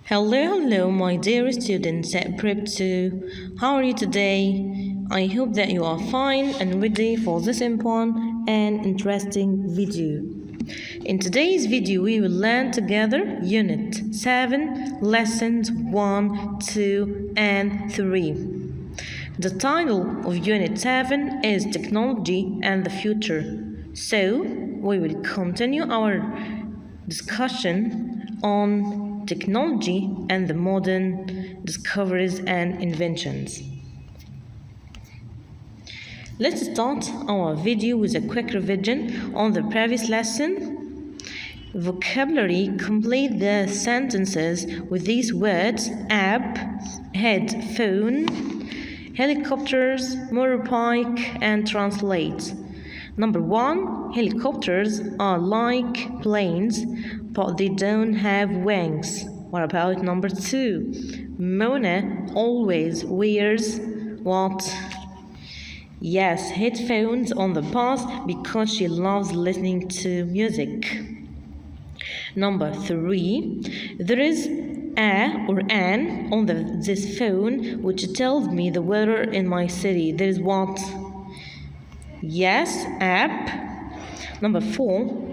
Hello, my dear students at Prep 2. How are you today? I hope that you are fine and ready for this important and interesting video. In today's video, we will learn together Unit 7, Lessons 1, 2, and 3. The title of Unit 7 is Technology and the Future. So, we will continue our discussion on technology and the modern discoveries and inventions. Let's start our video with a quick revision on the previous lesson. Vocabulary: complete the sentences with these words: app, headphone, helicopters, motorbike, and translate. Number 1, helicopters are like planes, but they don't have wings. What about number 2? Mona always wears what? Yes, headphones on the bus because she loves listening to music. Number 3, there is a or an on this phone which tells me the weather in my city. There is what? Yes, app. Number 4,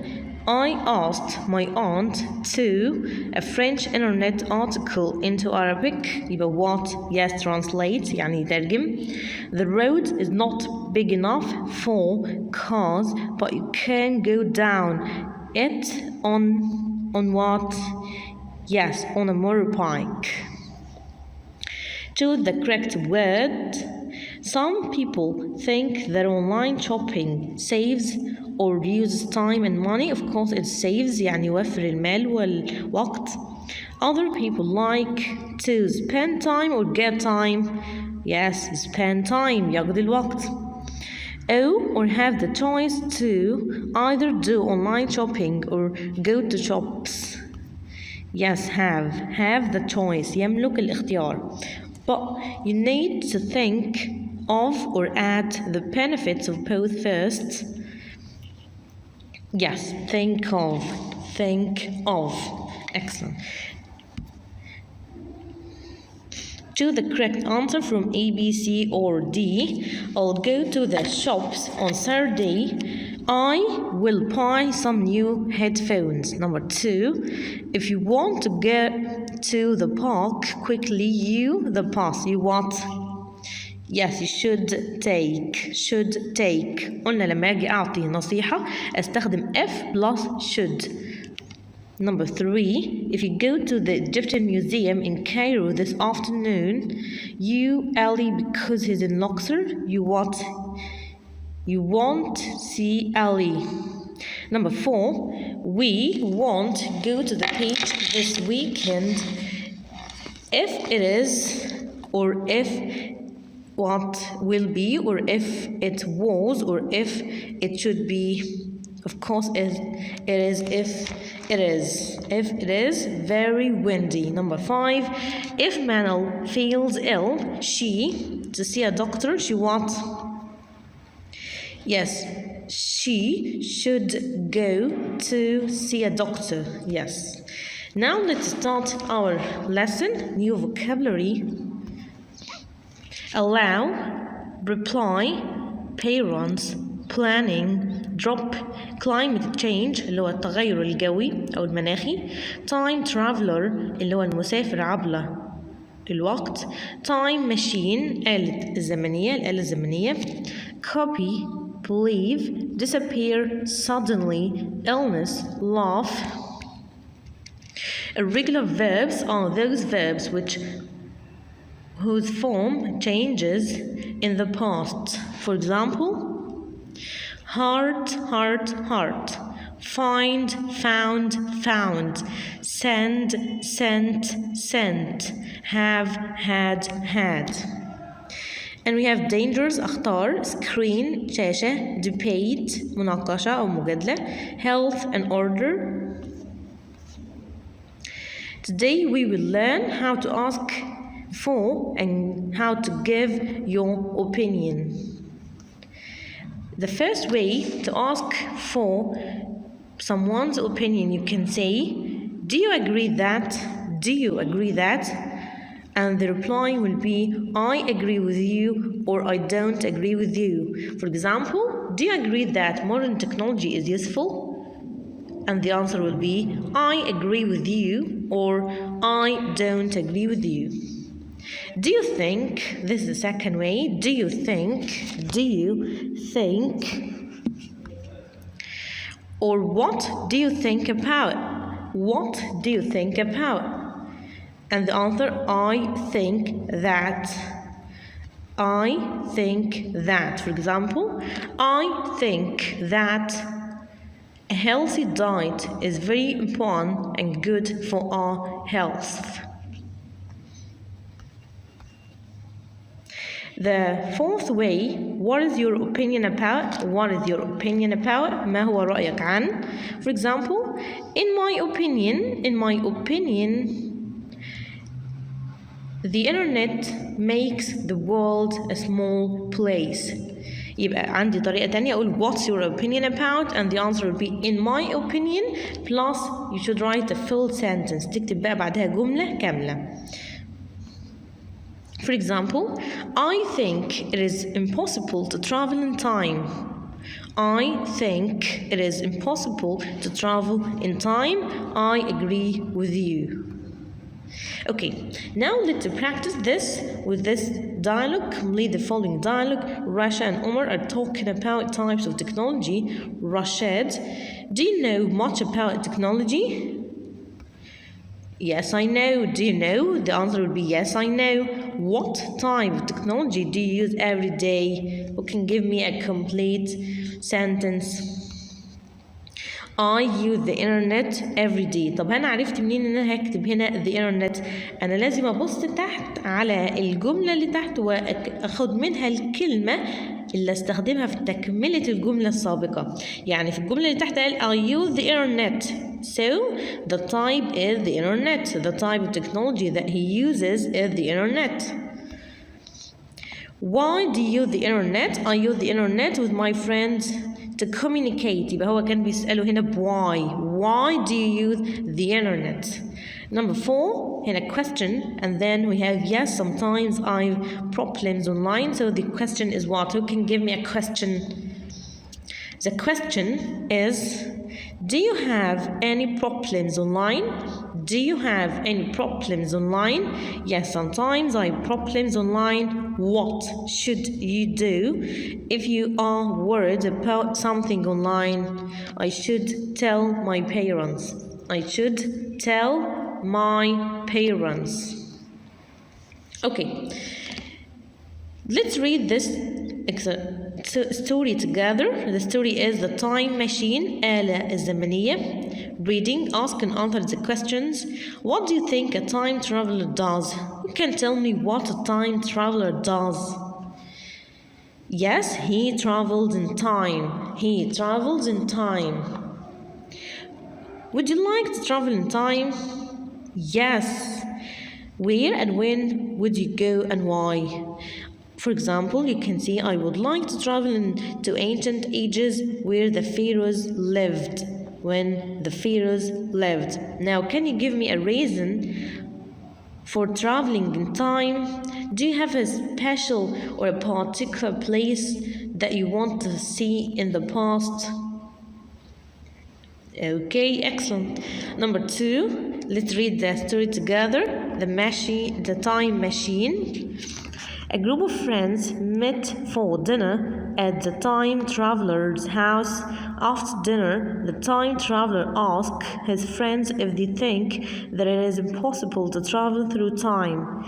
I asked my aunt to a French internet article into Arabic. يبقى what? Yes, translate يعني ترجم. The road is not big enough for cars, but you can go down it on what? Yes, on a motorbike. Choose the correct word. Some people think that online shopping saves or uses time and money. Of course it saves, يعني يوفر المال والوقت. Other people like to spend time or get time. Yes, spend time, يقضي الوقت. Or have the choice to either do online shopping or go to shops. Yes, have the choice. يملك الاختيار. But you need to think of or add the benefits of both first. Yes, think of. Excellent. Choose the correct answer from A, B, C, or D. I'll go to the shops on Saturday. I will buy some new headphones. Number 2, if you want to get to the park quickly, the bus. You what? Yes, you should take. قلنا لما أجي أعطي نصيحة أستخدم F plus should. Number 3, if you go to the Egyptian Museum in Cairo this afternoon, you, Ali, because he's in Luxor, you what? You won't see Ali. Number 4, we won't go to the beach this weekend. If it is, or if what will be, or if it was, or if it should be. Of course it is if it is. If it is very windy. Number 5, if Manal feels ill, to see a doctor, she what? Yes, she should go to see a doctor. Yes. Now let's start our lesson. New vocabulary. Allow, reply, parents, planning, drop, climate change اللي هو التغير الجوي أو المناخي, time traveler اللي هو المسافر عبر الوقت, time machine الآلة الزمنية, copy, believe, disappear, suddenly, illness, laugh. Irregular verbs are those verbs whose form changes in the past. For example, heart, find, found, send, sent, have, had. And we have dangers, أخطار, screen, شاشة, debate, مناقشة أو مجادلة, health and order. Today we will learn how to ask for and how to give your opinion. The first way to ask for someone's opinion, you can say, do you agree that? do you agree that? And the reply will be, I agree with you or I don't agree with you. For example, do you agree that modern technology is useful? And the answer will be, I agree with you or I don't agree with you. Do you think, this is the second way, do you think, or what do you think about? What do you think about? And the answer, I think that. I think that. For example, I think that a healthy diet is very important and good for our health. The fourth way, what is your opinion about? What is your opinion about? ما هو رأيك عن? For example, in my opinion, the internet makes the world a small place. يبقى عندي طريقة تانية أقول what's your opinion about, and the answer will be in my opinion, plus you should write a full sentence. تكتب بقى بعدها جملة كاملة. For example, I think it is impossible to travel in time. I think it is impossible to travel in time. I agree with you. Okay, now let's practice this with this dialogue. Complete the following dialogue. Rasha and Omar are talking about types of technology. Rashid, do you know much about technology? Yes, I know. Do you know? The answer would be yes, I know. What type of technology do you use every day? Who can give me a complete sentence? I use the internet every day. طب أنا عرفت منين إن أنا هكتب هنا the internet؟ أنا لازم أبص تحت على الجملة اللي تحت وأخد منها الكلمة اللي استخدمها في تكملة الجملة السابقة. يعني في الجملة اللي تحت قال I use the internet. So the type is the internet. The type of technology that he uses is the internet. Why do you use the internet? I use the internet with my friends to communicate. يبقى هو كان بيسأله هنا why. Why do you use the internet? Number 4, هنا question, and then we have yes, sometimes I have problems online. So the question is what? Who can give me a question? The question is, do you have any problems online? Do you have any problems online? Yes, sometimes I have problems online. What should you do? If you are worried about something online, I should tell my parents. I should tell my parents. Okay, let's read this story together. The story is The Time Machine, آلة الزمنية. Reading, ask and answer the questions. What do you think a time traveler does? You can tell me what a time traveler does. Yes, he travels in time. He travels in time. Would you like to travel in time? Yes. Where and when would you go and why? For example, you can see I would like to travel into ancient ages where the pharaohs lived. When the pharaohs lived. Now, can you give me a reason for traveling in time? Do you have a special or a particular place that you want to see in the past? Okay, excellent. Number 2, let's read the story together. The Time Machine. A group of friends met for dinner at the time traveler's house. After dinner, the time traveler asked his friends if they think that it is impossible to travel through time.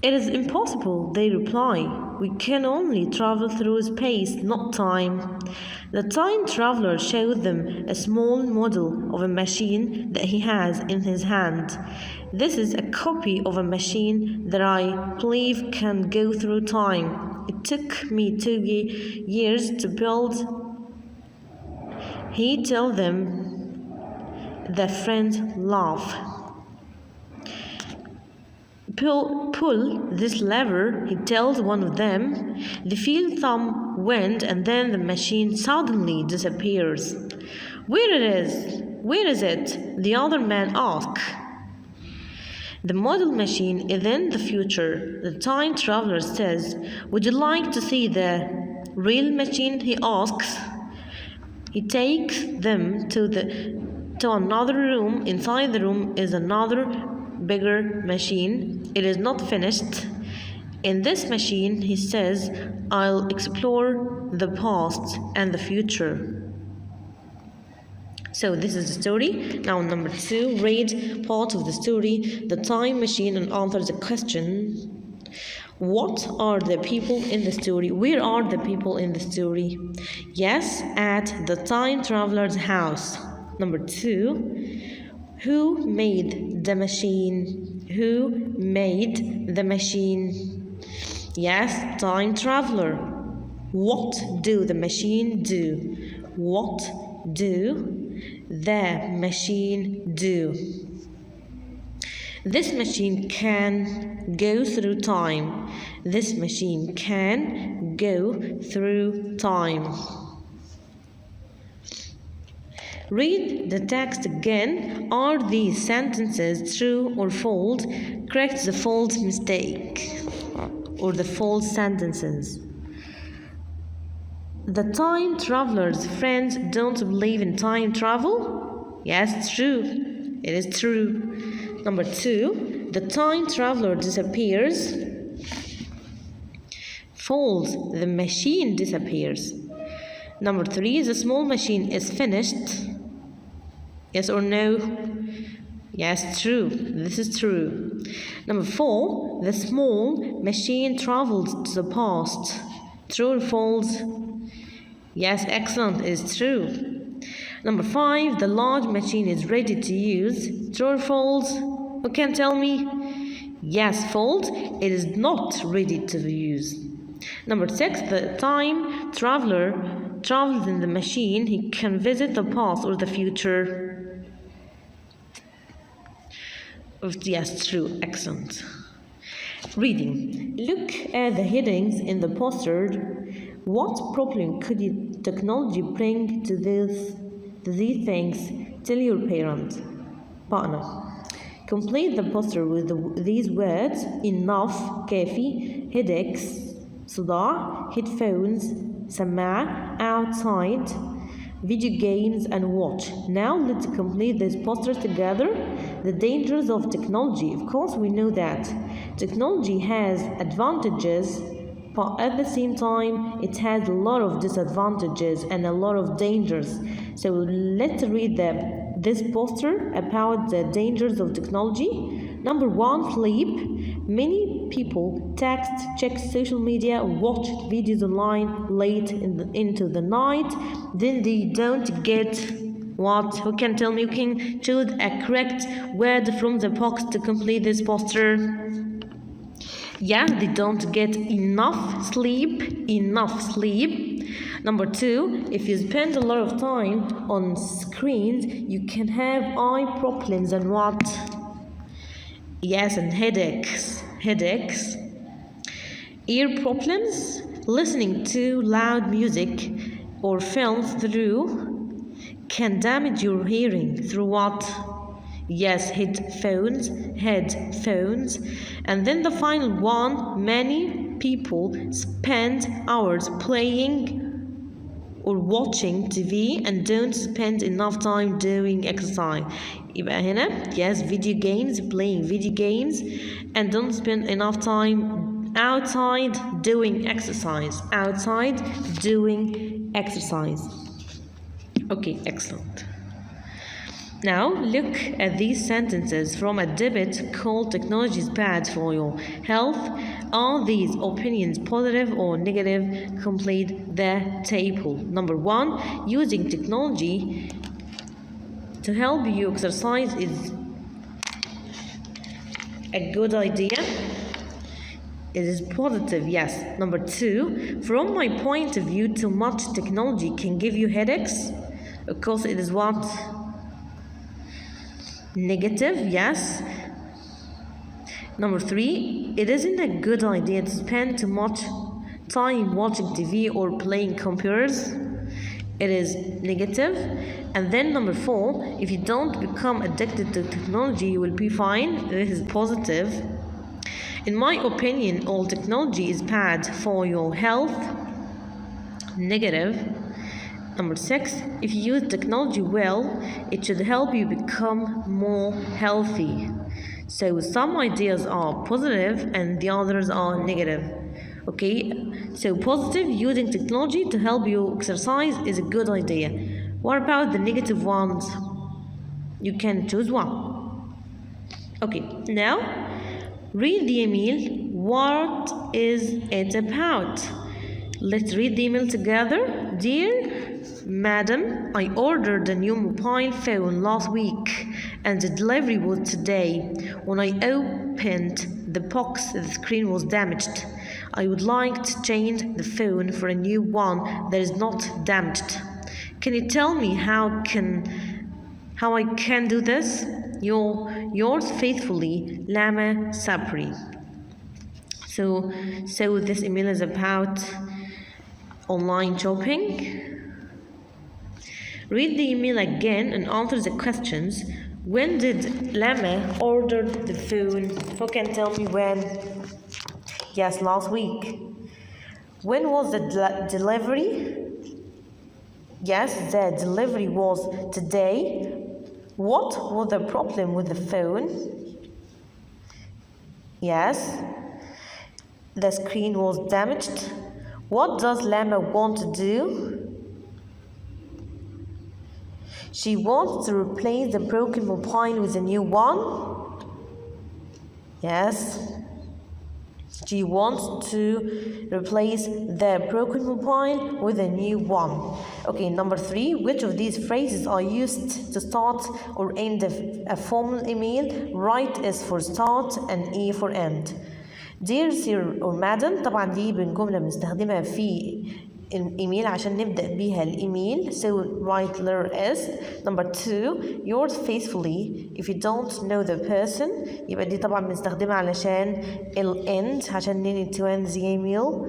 It is impossible, they reply. We can only travel through space, not time. The time traveler showed them a small model of a machine that he has in his hand. This is a copy of a machine that I believe can go through time. It took me 2 years to build. He told them. The friends laugh. Pull this lever, he tells one of them. They feel some wind and then the machine suddenly disappears. Where is it? The other man asks. The model machine is in the future. The time traveler says, "Would you like to see the real machine?" he asks. He takes them to another room. Inside the room is another bigger machine. It is not finished. In this machine, he says, "I'll explore the past and the future." So this is the story. Now number 2, read part of the story, The Time Machine, and answer the question. What are the people in the story? Where are the people in the story? Yes, at the time traveler's house. Number 2, who made the machine? Who made the machine? Yes, time traveler. What do the machine do? What do the machine do? This machine can go through time. This machine can go through time. Read the text again. Are these sentences true or false? Correct the false mistake or the false sentences. The time traveler's friends don't believe in time travel? Yes, it's true. It is true. Number 2, the time traveler disappears. False, the machine disappears. Number 3, the small machine is finished. Yes or no? Yes, true. This is true. Number 4, the small machine travels to the past. True or false? Yes, excellent. It is true. Number 5, the large machine is ready to use. True or false? Who can tell me? Yes, false. It is not ready to use. Number 6, the time traveler travels in the machine. He can visit the past or the future. Yes, true. Excellent. Reading. Look at the headings in the poster. What problem could technology bring to these things? Tell your partner. Complete the poster with these words: enough, كافي, headaches, صداع, headphones, سماعة, outside, video games, and watch. Now let's complete this poster together. The dangers of technology. Of course, we know that technology has advantages, but at the same time, it has a lot of disadvantages and a lot of dangers. So let's read this poster about the dangers of technology. Number 1, sleep. Many people text, check social media, watch videos online late into the night. Then they don't get what? Who can tell me? You can choose a correct word from the box to complete this poster. Yeah, they don't get enough sleep. Number 2, if you spend a lot of time on screens, you can have eye problems and what? Yes, and headaches. Ear problems. Listening to loud music or films through can damage your hearing through what? Yes, headphones. And then the final one, many people spend hours playing or watching TV and don't spend enough time doing exercise. يبقى هنا, yes, video games, playing video games, and don't spend enough time outside doing exercise. Okay, excellent. Now look at these sentences from a debate called "Technology is bad for your health." Are these opinions positive or negative? Complete the table. Number 1, using technology to help you exercise is a good idea. It is positive, yes. Number 2, from my point of view, too much technology can give you headaches. Of course, it is what? Negative, yes. Number 3, it isn't a good idea to spend too much time watching TV or playing computers. it is negative. And then number 4, if you don't become addicted to technology, you will be fine. This is positive. In my opinion, all technology is bad for your health. Negative. Number 6, if you use technology well, it should help you become more healthy. So some ideas are positive and the others are negative. Okay, so positive, using technology to help you exercise is a good idea. What about the negative ones? You can choose one. Okay, now read the email. What is it about? Let's read the email together. Dear Madam, I ordered a new mobile phone last week and the delivery was today. When I opened the box, the screen was damaged. I would like to change the phone for a new one that is not damaged. Can you tell me how I can do this? Yours faithfully, Lama Sabri. So this email is about online shopping. Read the email again and answer the questions. When did Lama order the phone? Who can tell me when? Yes, last week. When was the delivery? Yes, the delivery was today. What was the problem with the phone? Yes, the screen was damaged. What does Lama want to do? She wants to replace the broken mobile with a new one. Yes. She wants to replace the broken mobile with a new one. Okay, number 3. Which of these phrases are used to start or end a formal email? Right is for start and E for end. Dear Sir or Madam، طبعا دي جملة بنستخدمها في الايميل عشان نبدأ بيها الايميل. So write letter S. Number 2, yours faithfully. If you don't know the person يبقى دي طبعا بنستخدمها علشان ال end عشان ننهي to end the email.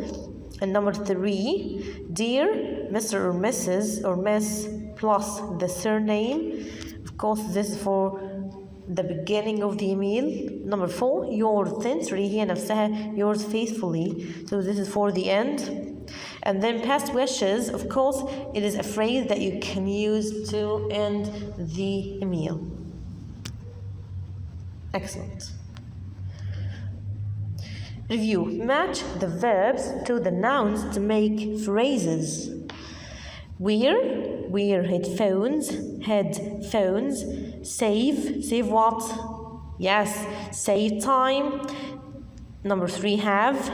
And number 3, dear Mr. or Mrs. or Miss plus the surname. Of course this is for the beginning of the email. Number 4, yours sincerely هي نفسها yours faithfully. So this is for the end. And then past wishes, of course, it is a phrase that you can use to end the email. Excellent. Review. Match the verbs to the nouns to make phrases. Wear headphones. Save what? Yes, save time. Number 3, have.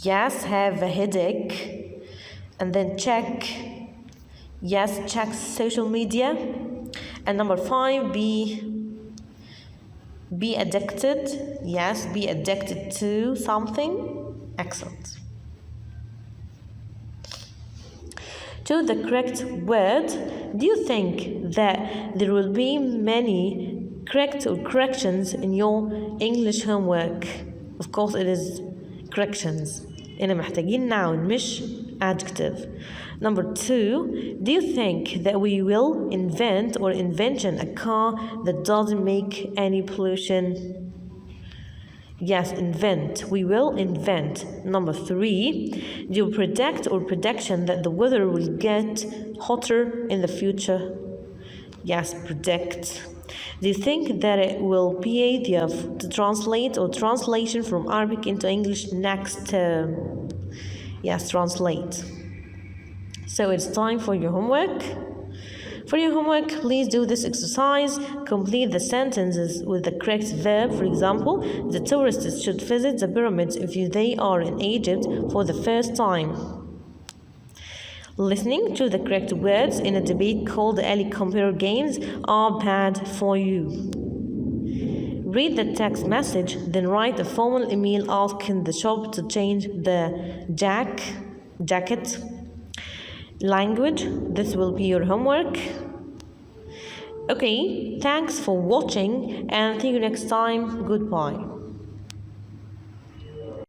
Yes, have a headache. And then check. Yes, check social media. And number 5, be addicted. Yes, be addicted to something. Excellent. To the correct word, do you think that there will be many correct or corrections in your English homework? Of course it is corrections. هنا محتاجين noun مش adjective. Number 2, do you think that we will invent or invention a car that doesn't make any pollution? Yes, invent. We will invent. Number 3, do you predict or prediction that the weather will get hotter in the future? Yes, predict. Do you think that it will be easier to translate or translation from Arabic into English next term? Yes, translate. So it's time for your homework. For your homework, please do this exercise. Complete the sentences with the correct verb. For example, the tourists should visit the pyramids if they are in Egypt for the first time. Listening to the correct words in a debate called the Ali Computer Games are bad for you. Read the text message, then write a formal email asking the shop to change the jacket. Language, this will be your homework. Okay, thanks for watching and see you next time. Goodbye.